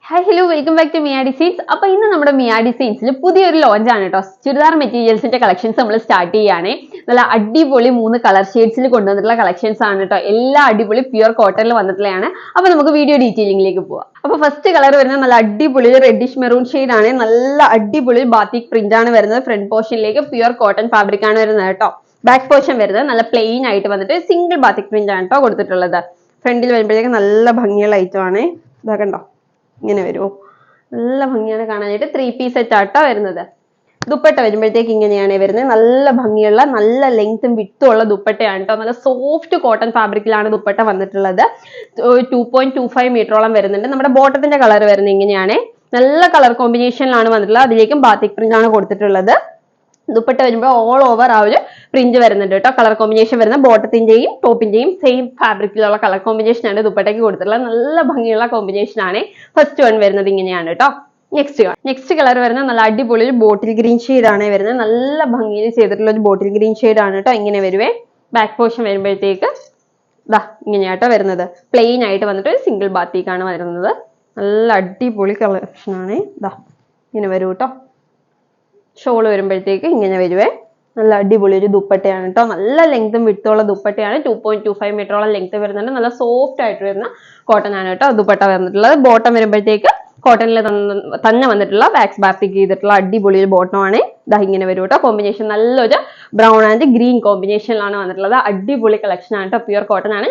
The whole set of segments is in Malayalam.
Hi hello welcome back to Mia designs. അപ്പൊ ഇന്ന് നമ്മുടെ മിയ ഡിസൈൻസിൽ പുതിയൊരു ലോഞ്ച് ആണ് കേട്ടോ. ചുരിദാർ മെറ്റീരിയൽസിന്റെ കളക്ഷൻസ് നമ്മൾ സ്റ്റാർട്ട് ചെയ്യാണ്. നല്ല അടിപൊളി 3 കളർ ഷെയ്ഡ്സിൽ കൊണ്ടുവന്നിട്ടുള്ള കളക്ഷൻസ് ആണ് കേട്ടോ. എല്ലാ അടിപൊളി പ്യുർ കോട്ടണിൽ വന്നിട്ടുള്ളതാണ്. അപ്പൊ നമുക്ക് വീഡിയോ ഡീറ്റെയിലിംഗിലേക്ക് പോവാം. അപ്പൊ ഫസ്റ്റ് കളർ വരുന്നത് നല്ല അടിപൊളി റെഡിഷ് മെറൂൺ ഷെയ്ഡ് ആണ്. നല്ല അടിപൊളി ബാത്തിക് പ്രിന്റ് ആണ് വരുന്നത്. ഫ്രണ്ട് പോർഷനിലേക്ക് പ്യുർ കോട്ടൺ ഫാബ്രിക് ആണ് വരുന്നത് കേട്ടോ. ബാക്ക് പോർഷൻ വരുന്നത് നല്ല പ്ലെയിൻ ആയിട്ട് വന്നിട്ട് സിംഗിൾ ബാത്തിക് പ്രിന്റ് ആണ് കേട്ടോ കൊടുത്തിട്ടുള്ളത്. ഫ്രണ്ടിൽ വരുമ്പോഴേക്കും നല്ല ഭംഗിയുള്ള ഐറ്റം ആണ്. ഇതാ കണ്ടോ, ഇങ്ങനെ വരുമോ, നല്ല ഭംഗിയാണ് കാണാനായിട്ട്. 3 പീസ് സെറ്റ് ആട്ടോ വരുന്നത്. ദുപ്പട്ട വരുമ്പോഴത്തേക്ക് ഇങ്ങനെയാണ് വരുന്നത്. നല്ല ഭംഗിയുള്ള നല്ല ലെങ്ത്തും വിട്ടും ഉള്ള ദുപ്പട്ടയാണ് കേട്ടോ. നല്ല സോഫ്റ്റ് കോട്ടൺ ഫാബ്രിക്കിലാണ് ദുപ്പട്ട വന്നിട്ടുള്ളത്. 2.25 മീറ്ററോളം വരുന്നുണ്ട്. നമ്മുടെ ബോട്ടത്തിന്റെ കളർ വരുന്നത് ഇങ്ങനെയാണ്. നല്ല കളർ കോമ്പിനേഷനിലാണ് വന്നിട്ടുള്ളത്. അതിലേക്കും ബാത്തിക് പ്രിന്റ് ആണ് കൊടുത്തിട്ടുള്ളത്. ദുപ്പട്ട വരുമ്പോൾ ഓൾ ഓവർ ആ ഒരു പ്രിന്റ് വരുന്നുണ്ട് കേട്ടോ. കളർ കോമ്പിനേഷൻ വരുന്ന ബോട്ടത്തിന്റെയും ടോപ്പിന്റെയും സെയിം ഫാബ്രിക്കിലുള്ള കളർ കോമ്പിനേഷൻ ആണ് ദുപ്പട്ടയ്ക്ക് കൊടുത്തിട്ടുള്ളത്. നല്ല ഭംഗിയുള്ള കോമ്പിനേഷൻ ആണ്. ഫസ്റ്റ് വൺ വരുന്നത് ഇങ്ങനെയാണ് കേട്ടോ. നെക്സ്റ്റ് കളർ വരുന്നത് നല്ല അടിപൊളി ഒരു ബോട്ടിൽ ഗ്രീൻ ഷെയ്ഡ് ആണ് വരുന്നത്. നല്ല ഭംഗിയിൽ ചെയ്തിട്ടുള്ള ഒരു ബോട്ടിൽ ഗ്രീൻ ഷെയ്ഡ് ആണ് കേട്ടോ. ഇങ്ങനെ വരുവേ. ബാക്ക് പോർഷൻ വരുമ്പോഴത്തേക്ക് ദാ ഇങ്ങനെയാട്ടോ വരുന്നത്. പ്ലെയിൻ ആയിട്ട് വന്നിട്ട് ഒരു സിംഗിൾ ബാത്തിക്കാണ് വരുന്നത്. നല്ല അടിപൊളി കളക്ഷൻ ആണ്. ദാ ഇങ്ങനെ വരും കേട്ടോ. ഷോള് വരുമ്പോഴത്തേക്ക് ഇങ്ങനെ വരുവേ. നല്ല അടിപൊളി ഒരു ദുപ്പട്ടയാണ് കേട്ടോ. നല്ല ലെങ്തും വിട്ടുള്ള ദുപ്പട്ടയാണ്. 2.25 മീറ്ററോളം ലെങ്ത് വരുന്നുണ്ട്. നല്ല സോഫ്റ്റ് ആയിട്ട് വരുന്ന കോട്ടൺ ആണ് കേട്ടോ ദുപ്പട്ട വന്നിട്ടുള്ളത്. ബോട്ടം വരുമ്പോഴത്തേക്ക് കോട്ടണിൽ തന്നെ വന്നിട്ടുള്ള വാക്സ് ബാത്തിക് ചെയ്തിട്ടുള്ള അടിപൊളി ഒരു ബോട്ടം ആണ്. ഇതാ ഇങ്ങനെ വരും കേട്ടോ. കോമ്പിനേഷൻ നല്ലൊരു ബ്രൗൺ ആൻഡ് ഗ്രീൻ കോമ്പിനേഷനിലാണ് വന്നിട്ടുള്ളത്. അടിപൊളി കളക്ഷൻ ആണ് കേട്ടോ. പ്യുർ കോട്ടൺ ആണ്.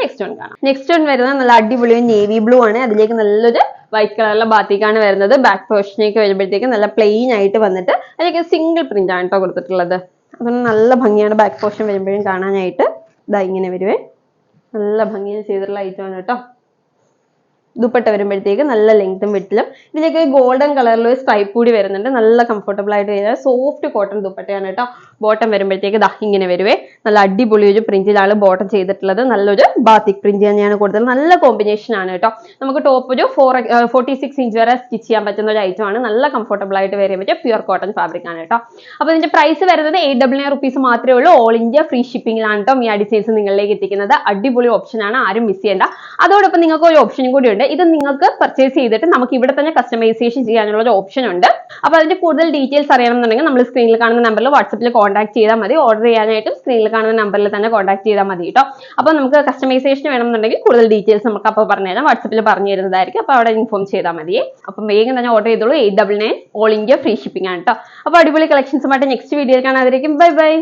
നെക്സ്റ്റ് വൺ വരുന്നത് നല്ല അടിപൊളി നേവി ബ്ലൂ ആണ്. അതിലേക്ക് നല്ലൊരു വൈറ്റ് കളറിലെ ബാത്തിക്കാണ് വരുന്നത്. ബാക്ക് പോർഷനിലേക്ക് വരുമ്പോഴത്തേക്ക് നല്ല പ്ലെയിൻ ആയിട്ട് വന്നിട്ട് അതിലേക്ക് സിംഗിൾ പ്രിന്റ് ആണ് കേട്ടോ കൊടുത്തിട്ടുള്ളത്. അതൊന്നും നല്ല ഭംഗിയാണ് ബാക്ക് പോർഷൻ വരുമ്പോഴും കാണാനായിട്ട്. ഇതാ ഇങ്ങനെ വരുവേ. നല്ല ഭംഗിയിൽ ചെയ്തിട്ടുള്ള ഐറ്റം ആണ് കേട്ടോ. ദുപ്പട്ട വരുമ്പോഴത്തേക്ക് നല്ല ലെങ്ത്തും വിട്ടിലും ഇതിലേക്ക് ഗോൾഡൻ കളറിൽ ഒരു സ്ട്രൈപ്പ് കൂടി വരുന്നുണ്ട്. നല്ല കംഫർട്ടബിൾ ആയിട്ട് വരുന്ന സോഫ്റ്റ് കോട്ടൺ ദുപ്പട്ടയാണ് കേട്ടോ. ബോട്ടം വരുമ്പോഴത്തേക്ക് ദാ ഇങ്ങനെ വരുവേ. നല്ല അടിപൊളി ഒരു പ്രിന്റിലാണ് ബോട്ടം ചെയ്തിട്ടുള്ളത്. നല്ലൊരു ബാത്തിക് പ്രിന്റ് തന്നെയാണ് കൊടുത്തത്. നല്ല കോമ്പിനേഷൻ ആണ് കേട്ടോ. നമുക്ക് ടോപ്പ് ഒരു 46 ഇഞ്ച് വരെ സ്റ്റിച്ച് ചെയ്യാൻ പറ്റുന്ന ഒരു ഐറ്റം ആണ്. നല്ല കംഫർട്ടബിൾ ആയിട്ട് വരാൻ പറ്റിയ പ്യുർ കോട്ടൺ ഫാബ്രിക് ആണ് കേട്ടോ. അപ്പൊ ഇതിന്റെ പ്രൈസ് വരുന്നത് 899 റുപ്പീസ് മാത്രമേ ഉള്ളൂ. ഓൾ ഇന്ത്യ ഫ്രീ ഷിപ്പിംഗിലാണ് കേട്ടോ മിയ ഡിസൈൻസ് നിങ്ങളിലേക്ക് എത്തിക്കുന്നത്. അടിപൊളി ഓപ്ഷൻ ആണ്, ആരും മിസ് ചെയ്യേണ്ട. അതോടൊപ്പം നിങ്ങൾക്ക് ഒരു ഓപ്ഷനും കൂടി ഉണ്ട്. ഇത് നിങ്ങൾക്ക് പർച്ചേസ് ചെയ്തിട്ട് നമുക്ക് ഇവിടെ തന്നെ കസ്റ്റമൈസേഷൻ ചെയ്യാനുള്ള ഒരു ഓപ്ഷൻ ഉണ്ട്. അപ്പൊ അതിന്റെ കൂടുതൽ ഡീറ്റെയിൽസ് അറിയണമെന്നുണ്ടെങ്കിൽ നമ്മൾ സ്ക്രീനിൽ കാണുന്ന നമ്പറിൽ വാട്സപ്പിൽ കോൺടാക്ട് ചെയ്താൽ മതി. ഓർഡർ ചെയ്യാനായിട്ടും സ്ക്രീനിൽ കാണുന്ന നമ്പറിൽ തന്നെ കോൺടാക്ട് ചെയ്താൽ മതി കേട്ടോ. അപ്പൊ നമുക്ക് കസ്റ്റമൈസേഷൻ വേണമെന്നുണ്ടെങ്കിൽ കൂടുതൽ ഡീറ്റെയിൽസ് നമുക്ക് അപ്പോൾ പറഞ്ഞുതരാം. വാട്സപ്പിൽ പറഞ്ഞു തരുന്നതായിരിക്കും. അപ്പൊ അവിടെ ഇൻഫോം ചെയ്താൽ മതിയേ. അപ്പം വേഗം തന്നെ ഓർഡർ ചെയ്തോളൂ. 899 ഓൾ ഇന്ത്യ ഫ്രീ ഷിപ്പിംഗ് ആണ് കേട്ടോ. അപ്പൊ അടിപൊളി കളക്ഷൻസുമായിട്ട് നെക്സ്റ്റ് വീഡിയോയിൽ കാണാതിരിക്കും. Bye bye.